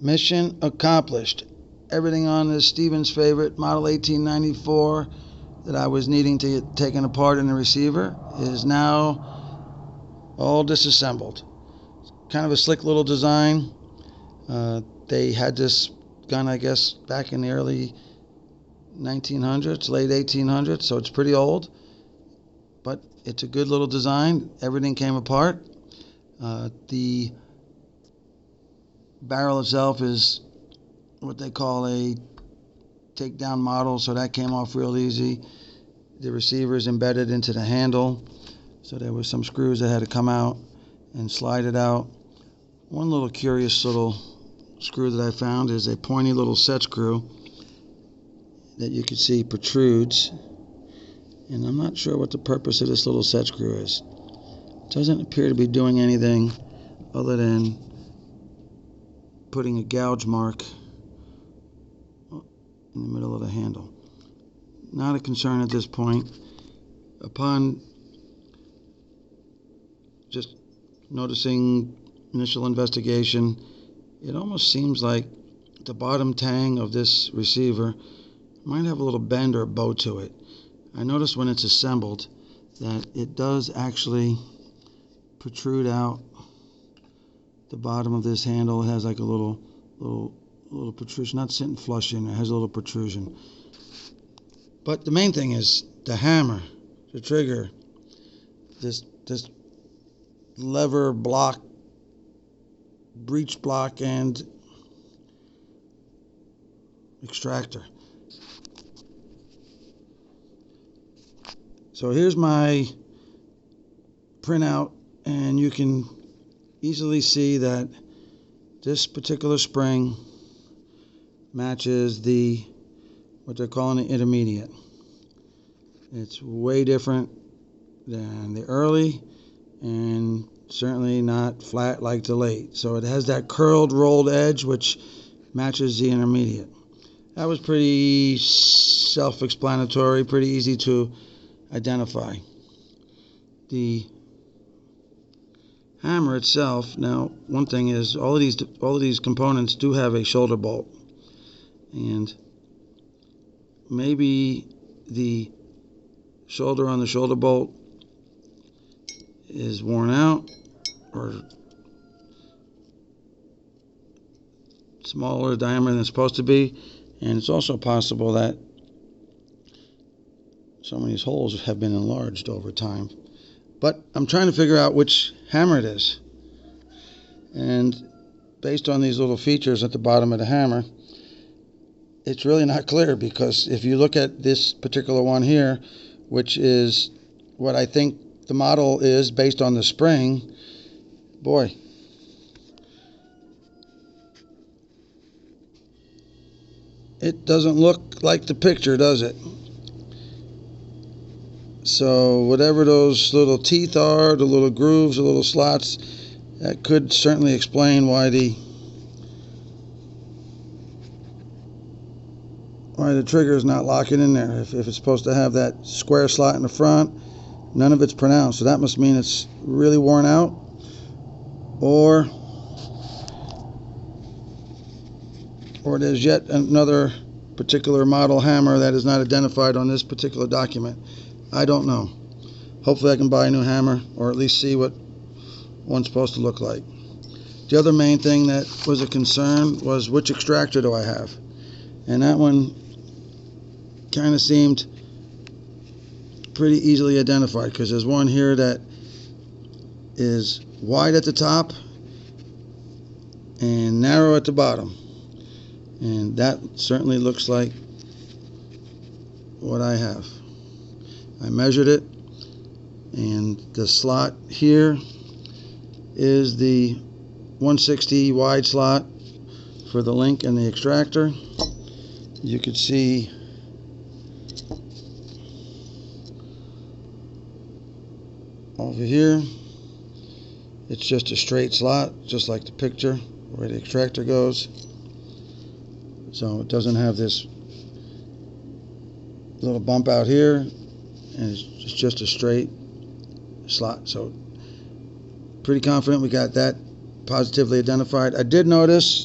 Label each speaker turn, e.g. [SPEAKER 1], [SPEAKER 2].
[SPEAKER 1] Mission accomplished. Everything on this Stevens favorite Model 1894 that I was needing to get taken apart in the receiver is now all disassembled. Kind of a slick little design. They had this gun, I guess, back in the early 1900s, late 1800s, so it's pretty old. But it's a good little design. Everything came apart. The barrel itself is what they call a takedown model, so that came off real easy. The receiver is embedded into the handle, so there were some screws that had to come out and slide it out. One little curious little screw that I found is a pointy little set screw that you can see protrudes, and I'm not sure what the purpose of this little set screw is. It doesn't appear to be doing anything other than putting a gouge mark in the middle of the handle. Not a concern at this point. Upon just noticing initial investigation, it almost seems like the bottom tang of this receiver might have a little bend or bow to it. I noticed when it's assembled that it does actually protrude out the bottom of this handle. It has like a little protrusion, not sitting flush in, it has a little protrusion. But the main thing is the hammer, the trigger, this lever block, breech block, and extractor. So here's my printout, and you can easily see that this particular spring matches what they're calling the intermediate. It's way different than the early, and certainly not flat like the late. So it has that curled, rolled edge which matches the intermediate. That was pretty self-explanatory, pretty easy to identify. The hammer itself, now one thing is all of these components do have a shoulder bolt, and maybe the shoulder on the shoulder bolt is worn out or smaller diameter than it's supposed to be, and it's also possible that some of these holes have been enlarged over time. But I'm trying to figure out which hammer it is. And based on these little features at the bottom of the hammer, it's really not clear, because if you look at this particular one here, which is what I think the model is based on the spring, boy, it doesn't look like the picture, does it? So whatever those little teeth are, the little grooves, the little slots, that could certainly explain why the trigger is not locking in there. If it's supposed to have that square slot in the front, none of it's pronounced. So that must mean it's really worn out, or there's yet another particular model hammer that is not identified on this particular document. I don't know. Hopefully I can buy a new hammer, or at least see what one's supposed to look like. The other main thing that was a concern was which extractor do I have? And that one kind of seemed pretty easily identified, because there's one here that is wide at the top and narrow at the bottom. And that certainly looks like what I have. I measured it, and the slot here is the 160 wide slot for the link and the extractor. You could see over here, it's just a straight slot, just like the picture where the extractor goes. So it doesn't have this little bump out here, and it's just a straight slot. So pretty confident we got that positively identified. I did notice